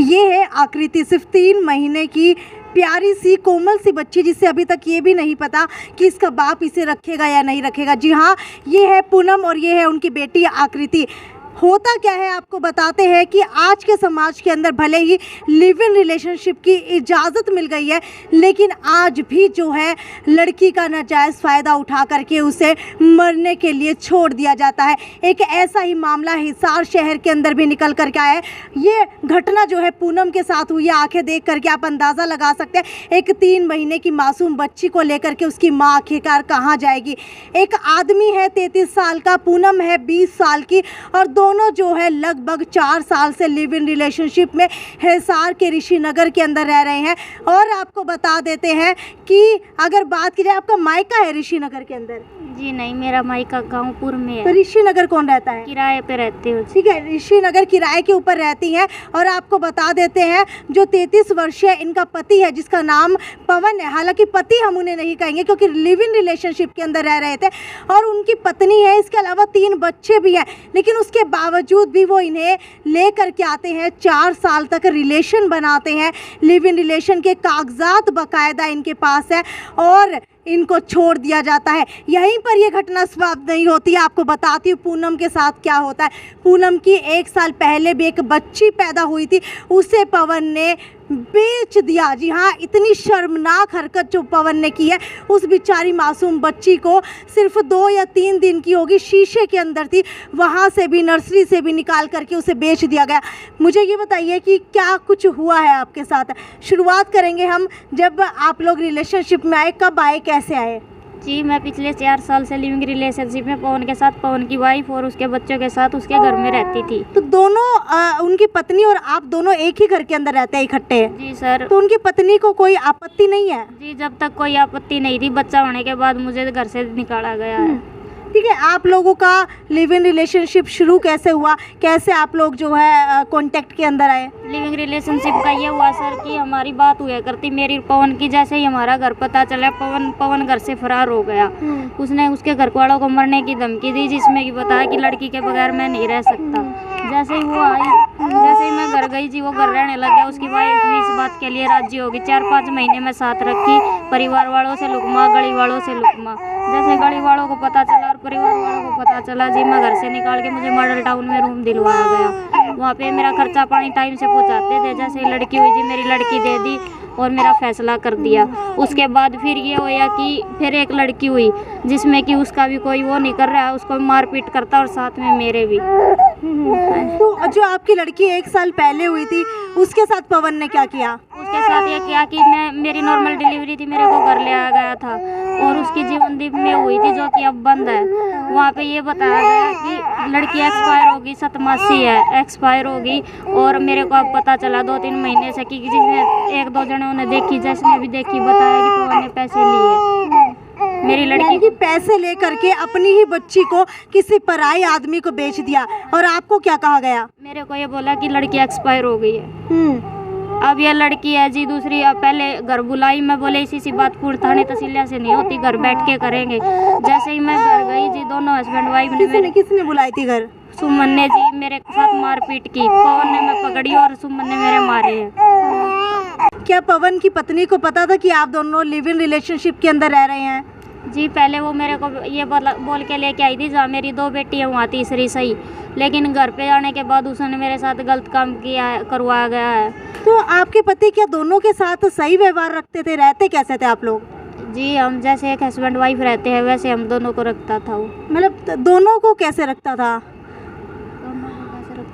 ये है आकृति, सिर्फ 3 महीने की प्यारी सी कोमल सी बच्ची, जिसे अभी तक ये भी नहीं पता कि इसका बाप इसे रखेगा या नहीं रखेगा। जी हाँ, ये है पूनम और ये है उनकी बेटी आकृति। होता क्या है आपको बताते हैं कि आज के समाज के अंदर भले ही लिव इन रिलेशनशिप की इजाज़त मिल गई है, लेकिन आज भी जो है लड़की का नाजायज़ फ़ायदा उठा करके उसे मरने के लिए छोड़ दिया जाता है। एक ऐसा ही मामला हिसार शहर के अंदर भी निकल कर के आया है। ये घटना जो है पूनम के साथ हुई है। आंखें देख करके आप अंदाज़ा लगा सकते हैं, एक 3 महीने की मासूम बच्ची को लेकर के उसकी माँ आखिरकार कहाँ जाएगी। एक आदमी है 33 साल का, पूनम है 20 साल की, और दोनों जो है लगभग 4 साल से लिव इन रिलेशनशिप में हिसार के ऋषिनगर के अंदर रह रहे हैं। और आपको बता देते हैं कि अगर बात की जाए, आपका मायका है ऋषिनगर के अंदर? जी नहीं, मेरा मायका गांवपुर में है। तो ऋषिनगर कौन रहता है? किराए पे रहते हो। ठीक है, ऋषिनगर किराए के ऊपर रहती हैं। और आपको बता देते हैं जो 33 वर्षीय इनका पति है, जिसका नाम पवन है। हालांकि पति हम उन्हें नहीं कहेंगे क्योंकि लिव इन रिलेशनशिप के अंदर रह रहे थे, और उनकी पत्नी है, इसके अलावा 3 बच्चे भी हैं। लेकिन उसके बावजूद भी वो इन्हें ले करके आते हैं, 4 साल तक रिलेशन बनाते हैं। लिव इन रिलेशन के कागजात बाकायदा इनके पास है और इनको छोड़ दिया जाता है। यहीं पर ये घटना समाप्त नहीं होती है। आपको बताती हूँ पूनम के साथ क्या होता है। पूनम की 1 साल पहले भी एक बच्ची पैदा हुई थी, उसे पवन ने बेच दिया। जी हाँ, इतनी शर्मनाक हरकत जो पवन ने की है। उस बेचारी मासूम बच्ची को सिर्फ 2 या 3 दिन की होगी, शीशे के अंदर थी, वहाँ से भी, नर्सरी से भी निकाल करके उसे बेच दिया गया। मुझे ये बताइए कि क्या कुछ हुआ है आपके साथ। शुरुआत करेंगे हम, जब आप लोग रिलेशनशिप में आए, कब आए, कैसे आए? जी, मैं पिछले 4 साल से लिविंग रिलेशनशिप में पवन के साथ, पवन की वाइफ और उसके बच्चों के साथ उसके घर में रहती थी। तो दोनों उनकी पत्नी और आप दोनों एक ही घर के अंदर रहते हैं इकट्ठे? जी सर। तो उनकी पत्नी को कोई आपत्ति नहीं है? जी, जब तक कोई आपत्ति नहीं थी। बच्चा होने के बाद मुझे घर से निकाला गया है। ठीक है, आप लोगों का लिव इन रिलेशनशिप शुरू कैसे हुआ, कैसे आप लोग जो है कांटेक्ट के अंदर आए? लिविंग रिलेशनशिप का ये हुआ सर कि हमारी बात हुआ करती मेरी पवन की। जैसे ही हमारा घर पता चला, पवन घर से फरार हो गया। उसने उसके घर वालों को मरने की धमकी दी, जिसमें कि बताया कि लड़की के बगैर मैं नहीं रह सकता। जैसे ही वो आई, जैसे ही मैं घर गई जी, वो घर रहने लग गया। उसकी वाइफ भी इस बात के लिए राजी होगी। 4-5 महीने में साथ रखी, परिवार वालों से लुकमा, गली वालों से लुकमा। जैसे गली वालों को पता चला और परिवार वालों को पता चला जी, मैं घर से निकाल के मुझे मॉडल टाउन में रूम दिलवाया गया। वहाँ पे मेरा खर्चा पानी टाइम से पहुँचाते थे। जैसे ही लड़की हुई जी, मेरी लड़की दे दी और मेरा फैसला कर दिया। उसके बाद फिर ये हुआ कि फिर एक लड़की हुई, जिसमें कि उसका भी कोई वो नहीं कर रहा है, उसको मारपीट करता और साथ में मेरे भी। तो जो आपकी लड़की 1 साल पहले हुई थी, उसके साथ पवन ने क्या किया? उसके साथ ये किया कि मेरी नॉर्मल डिलीवरी थी, मेरे को घर ले आया गया था और उसकी जीवनदीप में हुई थी, जो कि अब बंद है। वहाँ पे ये बताया गया कि लड़की एक्सपायर होगी, 7 मासी है, एक्सपायर होगी। और मेरे को अब पता चला 2-3 महीने से कि जिसने 1-2 जनों ने देखी, जिसने भी देखी, बताया कि पवन ने पैसे लिए मेरी लड़की की पैसे लेकर के अपनी ही बच्ची को किसी पराई आदमी को बेच दिया। और आपको क्या कहा गया? मेरे को ये बोला कि लड़की एक्सपायर हो गई है। अब ये लड़की है जी दूसरी। अब पहले घर बुलाई, मैं बोले इसी बात पूर्ण थाने तहसीलिया से नहीं होती, घर बैठ के करेंगे। जैसे ही मैं घर गई जी, दोनों हस्बैंड वाइफ ने किसने बुलाई थी घर? सुमन ने जी मेरे साथ मारपीट की। पवन ने मैं पकड़ी और सुमन ने मेरे मारे हैं। क्या पवन की पत्नी को पता था कि आप दोनों लिव इन रिलेशनशिप के अंदर रह रहे हैं? जी, पहले वो मेरे को ये बोल के लेके आई थी, जहाँ मेरी 2 बेटी है वहाँ तीसरी सही। लेकिन घर पे आने के बाद उसने मेरे साथ गलत काम करवाया गया है। तो आपके पति क्या दोनों के साथ सही व्यवहार रखते थे? रहते कैसे थे आप लोग? जी, हम जैसे एक हस्बैंड वाइफ रहते हैं वैसे हम दोनों को रखता था वो। मतलब दोनों को कैसे रखता था?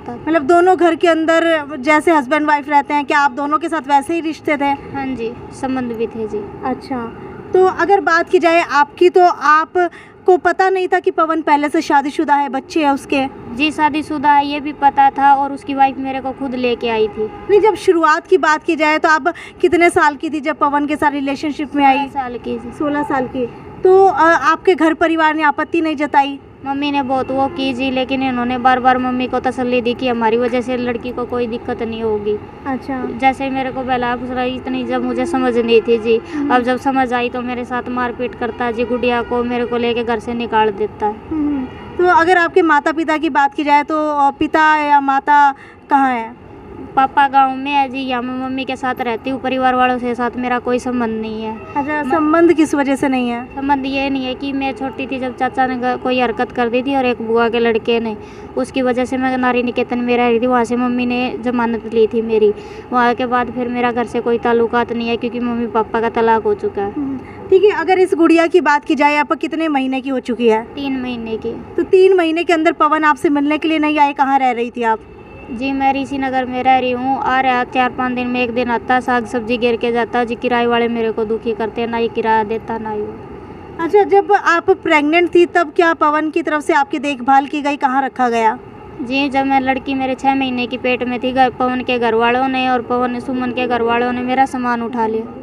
मतलब दोनों घर के अंदर जैसे हस्बैंड वाइफ रहते हैं, क्या आप दोनों के साथ वैसे ही रिश्ते थे? हाँ जी, संबंध भी थे जी। अच्छा, तो अगर बात की जाए आपकी, तो आपको पता नहीं था कि पवन पहले से शादीशुदा है, बच्चे हैं उसके? जी, शादीशुदा है ये भी पता था और उसकी वाइफ मेरे को खुद लेके आई थी। नहीं, जब शुरुआत की बात की जाए तो आप कितने साल की थी जब पवन के साथ रिलेशनशिप में आई? 16 साल की थी। 16 साल की। तो आपके घर परिवार ने आपत्ति नहीं जताई? मम्मी ने बहुत वो की जी, लेकिन इन्होंने बार बार मम्मी को तसल्ली दी कि हमारी वजह से लड़की को कोई दिक्कत नहीं होगी। अच्छा। जैसे मेरे को पहला इतनी जब मुझे समझ नहीं थी जी, अब जब समझ आई तो मेरे साथ मारपीट करता है जी। गुड़िया को मेरे को लेके घर से निकाल देता है। तो अगर आपके माता पिता की बात की जाए तो पिता या माता कहाँ है? पापा गांव में है जी, या मैं मम्मी के साथ रहती हूँ। परिवार वालों से साथ मेरा कोई संबंध नहीं है। अच्छा, संबंध किस वजह से नहीं है? संबंध ये नहीं है कि मैं छोटी थी जब चाचा ने कोई हरकत कर दी थी और एक बुआ के लड़के ने, उसकी वजह से मैं नारी निकेतन में रह रही थी। वहाँ से मम्मी ने जमानत ली थी मेरी। वहाँ के बाद फिर मेरा घर से कोई ताल्लुकात नहीं है, क्योंकि मम्मी पापा का तलाक हो चुका है। ठीक है, अगर इस गुड़िया की बात की जाए, आप कितने महीने की हो चुकी है? 3 महीने की। तो 3 महीने के अंदर पवन आपसे मिलने के लिए नहीं आए, कहाँ रह रही थी आप? जी मैं ऋषि नगर में रह रही हूँ। आ रहा 4-5 दिन में एक दिन आता, साग सब्जी गिर के जाता जी। किराए वाले मेरे को दुखी करते हैं, ना ही किराया देता ना ही वो। अच्छा, जब आप प्रेग्नेंट थी तब क्या पवन की तरफ से आपकी देखभाल की गई, कहाँ रखा गया? जी जब मैं लड़की मेरे 6 महीने की पेट में थी, पवन के घर वालों ने और पवन सुमन के घर वालों ने मेरा सामान उठा लिया।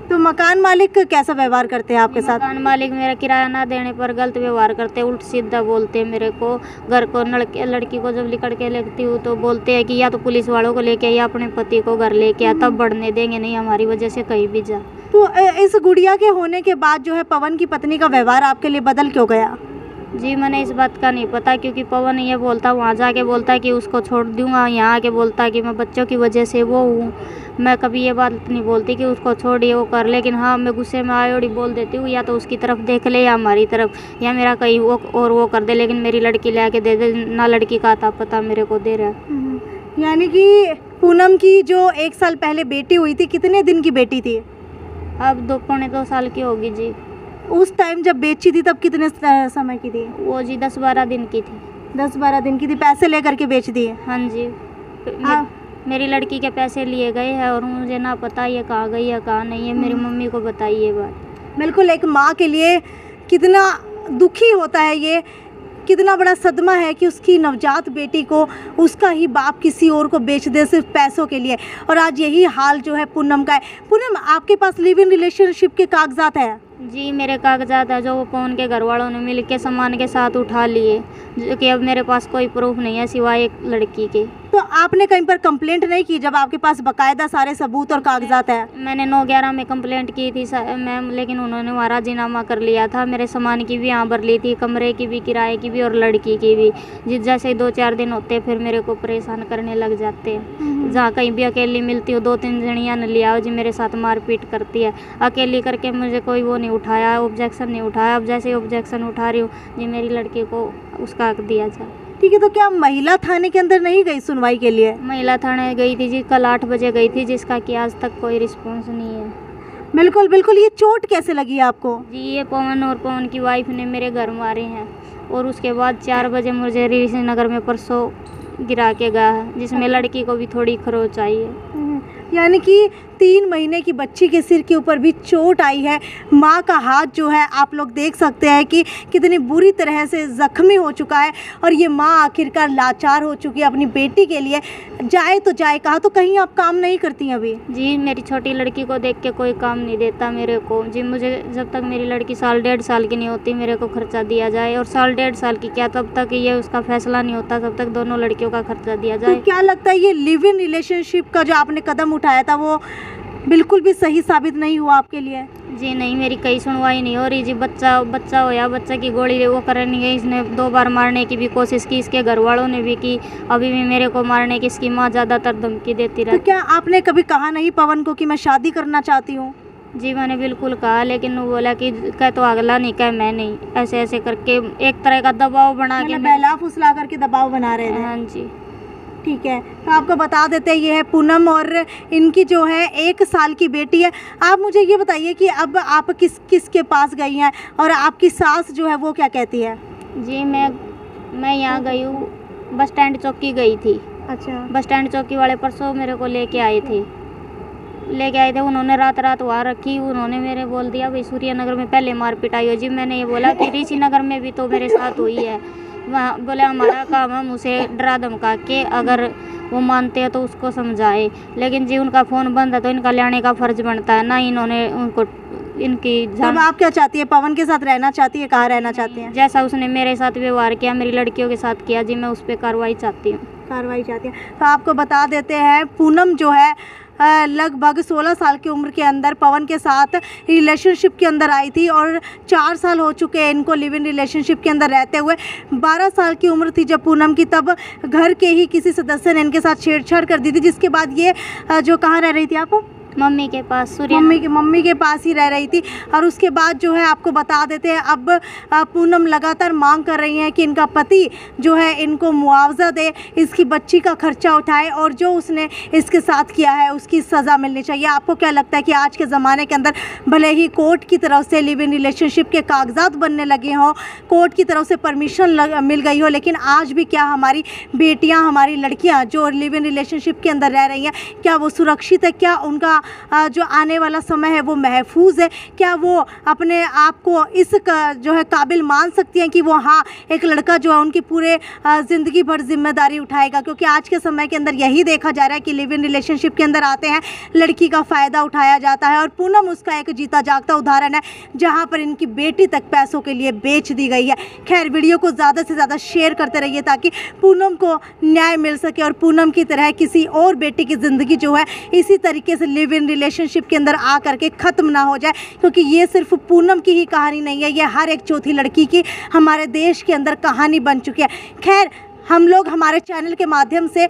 तो मकान मालिक कैसा व्यवहार करते हैं आपके साथ? मकान मालिक मेरा किराया ना देने पर गलत व्यवहार करते हैं, उल्ट सीधा बोलते हैं मेरे को। घर को लड़की को जब लिकड़ के लेती हूँ तो बोलते हैं कि या तो पुलिस वालों को लेके या अपने पति को घर लेके आ, तब बढ़ने देंगे नहीं हमारी वजह से कहीं भी जा। तो इस गुड़िया के होने के बाद जो है पवन की पत्नी का व्यवहार आपके लिए बदल क्यों गया? जी मैंने इस बात का नहीं पता, क्योंकि पवन ये बोलता, वहाँ जाके बोलता है कि उसको छोड़ दूंगा, यहाँ आके बोलता है कि मैं बच्चों की वजह से वो हूँ। मैं कभी ये बात नहीं बोलती कि उसको छोड़िए वो कर, लेकिन हाँ मैं गुस्से में आयोड़ी बोल देती हूँ, या तो उसकी तरफ देख ले या हमारी तरफ, या मेरा कहीं वो कर दे, लेकिन मेरी लड़की ले आके दे दे ना। लड़की का आता पता मेरे को दे रहा है। यानी कि पूनम की जो 1 साल पहले बेटी हुई थी, कितने दिन की बेटी थी? अब 2-2.5 साल की होगी जी। उस टाइम जब बेची थी तब कितने समय की थी? वो जी 10-12 दिन की थी। 10-12 दिन की थी, पैसे लेकर के बेच दिए? हाँ जी। मेरी लड़की के पैसे लिए गए हैं और मुझे ना पता ये कहाँ गई है कहाँ नहीं है। मेरी मम्मी को बताई ये बात। बिल्कुल, एक माँ के लिए कितना दुखी होता है ये, कितना बड़ा सदमा है कि उसकी नवजात बेटी को उसका ही बाप किसी और को बेच दे सिर्फ पैसों के लिए। और आज यही हाल जो है पूनम का है। पूनम, आपके पास लिव इन रिलेशनशिप के कागजात है? जी मेरे कागजात है, जो वो पवन के घर वालों ने मिल के सामान के साथ उठा लिए, जो कि अब मेरे पास कोई प्रूफ नहीं है सिवाय एक लड़की के। तो आपने कहीं पर कंप्लेंट नहीं की जब आपके पास बकायदा सारे सबूत और कागजात है? मैंने 9/11 में कंप्लेंट की थी मैम, लेकिन उन्होंने वहाँ राजीनामा कर लिया था। मेरे सामान की भी यहाँ भर ली थी, कमरे की भी, किराए की भी और लड़की की भी। जिस जैसे 2-4 दिन होते फिर मेरे को परेशान करने लग जाते हैं। जहाँ कहीं भी अकेली मिलती हूँ 2-3 जनियाँ न लिया जी मेरे साथ मारपीट करती है। अकेली करके मुझे कोई वो नहीं उठाया, ऑब्जेक्शन नहीं उठाया। अब जैसे ऑब्जेक्शन उठा रही हूँ जी मेरी लड़की को उसका हक दिया जाए। ठीक है, तो क्या महिला थाने के अंदर नहीं गई सुनवाई के लिए? महिला थाने गई थी जी, कल 8 बजे गई थी, जिसका कि आज तक कोई रिस्पॉन्स नहीं है। बिल्कुल बिल्कुल, ये चोट कैसे लगी आपको? जी ये पवन और पवन की वाइफ ने मेरे घर मारे हैं, और उसके बाद 4 बजे मुझे ऋषि नगर में परसों गिरा के गया है, जिसमें लड़की को भी थोड़ी खरोच आई है। यानी कि 3 महीने की बच्ची के सिर के ऊपर भी चोट आई है। माँ का हाथ जो है आप लोग देख सकते हैं कि कितनी बुरी तरह से ज़ख्मी हो चुका है, और ये माँ आखिरकार लाचार हो चुकी है अपनी बेटी के लिए। जाए तो जाए कहाँ? तो कहीं आप काम नहीं करती हैं अभी? जी मेरी छोटी लड़की को देख के कोई काम नहीं देता मेरे को जी। मुझे जब तक मेरी लड़की 1.5 साल की नहीं होती मेरे को खर्चा दिया जाए, और 1.5 साल की क्या, तब तक ये उसका फैसला नहीं होता तब तक दोनों लड़कियों का खर्चा दिया जाए। तो क्या लगता है ये लिव इन रिलेशनशिप का जो आपने कदम उठाया था वो बिल्कुल भी सही साबित नहीं हुआ आपके लिए? जी नहीं, मेरी कई सुनवाई नहीं हो रही जी। बच्चा होया, बच्चा की गोली वो करनी गई, इसने 2 बार मारने की भी कोशिश की, इसके घर वालों ने भी की, अभी भी मेरे को मारने की इसकी माँ ज़्यादातर धमकी देती रहती। तो क्या आपने कभी कहा नहीं पवन को कि मैं शादी करना चाहती हूँ? जी मैंने बिल्कुल कहा, लेकिन वो बोला कि कह तो अगला नहीं, कह मैं नहीं, ऐसे ऐसे करके एक तरह का दबाव बना के बहला फुसला करके दबाव बना रहे थे। हाँ जी। ठीक है, तो आपको बता देते हैं ये है पूनम, और इनकी जो है 1 साल की बेटी है। आप मुझे ये बताइए कि अब आप किस के पास गई हैं, और आपकी सास जो है वो क्या कहती है? जी मैं यहाँ गई हूँ, बस स्टैंड चौकी गई थी। अच्छा। बस स्टैंड चौकी वाले परसों मेरे को लेके आए थे। उन्होंने रात वहाँ रखी। उन्होंने मेरे बोल दिया भाई सूर्यनगर में पहले मारपीट आई हो जी। मैंने ये बोला कि ऋषि नगर में भी तो मेरे साथ हुई है। वहाँ बोले हमारा काम है उसे डरा धमका के, अगर वो मानते हैं तो उसको समझाए, लेकिन जी उनका फ़ोन बंद है तो इनका लाने का फ़र्ज बनता है ना। इन्होंने उनको इनकी अब आप क्या चाहती है? पवन के साथ रहना चाहती है? कहाँ रहना चाहती हैं? जैसा उसने मेरे साथ व्यवहार किया, मेरी लड़कियों के साथ किया जी, मैं उस पर कार्रवाई चाहती हूँ। कार्रवाई चाहती है। तो आपको बता देते हैं पूनम जो है लगभग 16 साल की उम्र के अंदर पवन के साथ रिलेशनशिप के अंदर आई थी और 4 साल हो चुके हैं इनको लिव इन रिलेशनशिप के अंदर रहते हुए। 12 साल की उम्र थी जब पूनम की, तब घर के ही किसी सदस्य ने इनके साथ छेड़छाड़ कर दी थी, जिसके बाद ये जो कहाँ रह रही थी आप? मम्मी के पास, मम्मी के पास ही रह रही थी। और उसके बाद जो है आपको बता देते हैं, अब पूनम लगातार मांग कर रही हैं कि इनका पति जो है इनको मुआवजा दे, इसकी बच्ची का खर्चा उठाए और जो उसने इसके साथ किया है उसकी सज़ा मिलनी चाहिए। आपको क्या लगता है कि आज के ज़माने के अंदर भले ही कोर्ट की तरफ से लिव इन रिलेशनशिप के कागजात बनने लगे हों, कोर्ट की तरफ से परमिशन मिल गई हो, लेकिन आज भी क्या हमारी बेटियाँ, हमारी लड़कियाँ जो लिव इन रिलेशनशिप के अंदर रह रही हैं, क्या वो सुरक्षित है? क्या उनका जो आने वाला समय है वो महफूज है? क्या वो अपने आप को इस जो है काबिल मान सकती हैं कि वो हाँ एक लड़का जो है उनकी पूरे ज़िंदगी भर जिम्मेदारी उठाएगा? क्योंकि आज के समय के अंदर यही देखा जा रहा है कि लिव इन रिलेशनशिप के अंदर आते हैं, लड़की का फ़ायदा उठाया जाता है और पूनम उसका एक जीता जागता उदाहरण है, जहाँ पर इनकी बेटी तक पैसों के लिए बेच दी गई है। खैर, वीडियो को ज़्यादा से ज़्यादा शेयर करते रहिए ताकि पूनम को न्याय मिल सके और पूनम की तरह किसी और बेटी की ज़िंदगी जो है इसी तरीके से लिव इन रिलेशनशिप के अंदर आ करके ख़त्म ना हो जाए। क्योंकि ये सिर्फ पूनम की ही कहानी नहीं है, ये हर एक चौथी लड़की की हमारे देश के अंदर कहानी बन चुकी है। खैर, हम लोग हमारे चैनल के माध्यम से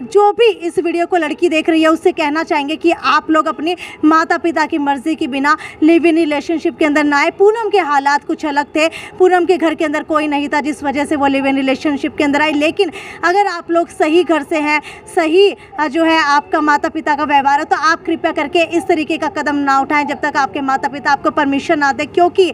जो भी इस वीडियो को लड़की देख रही है उससे कहना चाहेंगे कि आप लोग अपने माता पिता की मर्ज़ी के बिना लिव इन रिलेशनशिप के अंदर ना आए। पूनम के हालात कुछ अलग थे, पूनम के घर के अंदर कोई नहीं था जिस वजह से वो लिव इन रिलेशनशिप के अंदर आई। लेकिन अगर आप लोग सही घर से हैं, सही जो है आपका माता पिता का व्यवहार है, तो आप कृपया करके इस तरीके का कदम ना उठाएं जब तक आपके माता पिता आपको परमिशन ना दे, क्योंकि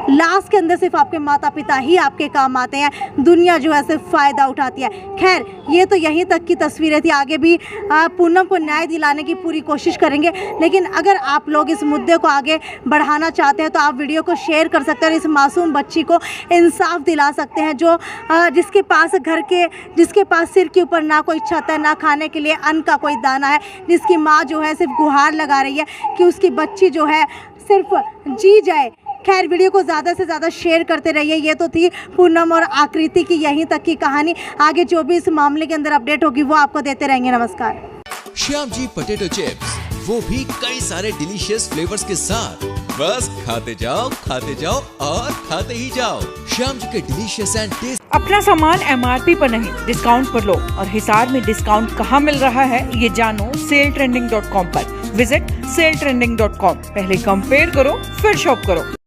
लास्ट के अंदर सिर्फ आपके माता पिता ही आपके काम आते हैं, दुनिया जो है सिर्फ फ़ायदा उठाती है। खैर, ये तो यहीं तक की तस्वीरें थी, आगे भी पूनम को न्याय दिलाने की पूरी कोशिश करेंगे। लेकिन अगर आप लोग इस मुद्दे को आगे बढ़ाना चाहते हैं तो आप वीडियो को शेयर कर सकते हैं और इस मासूम बच्ची को इंसाफ दिला सकते हैं, जो जिसके पास सिर के ऊपर ना कोई छत है, ना खाने के लिए अन्न का कोई दाना है, जिसकी माँ जो है सिर्फ गुहार लगा रही है कि उसकी बच्ची जो है सिर्फ जी जाए। खैर, वीडियो को ज़्यादा से ज़्यादा शेयर करते रहिए। ये तो थी पूनम और आकृति की यहीं तक की कहानी। आगे जो भी इस मामले के अंदर अपडेट होगी वो आपको देते रहेंगे। नमस्कार। श्याम जी पोटैटो चिप्स, वो भी कई सारे डिलीशियस फ्लेवर्स के साथ। बस खाते जाओ और खाते ही जाओ। श्याम जी के डिलीशियस एंड टेस्ट। अपना सामान MRP पर नहीं, डिस्काउंट पर लो। और हिसार में डिस्काउंट कहाँ मिल रहा है ये जानो SaleTrending.com पर। Visit SaleTrending.com। पहले कंपेयर करो फिर शॉप करो।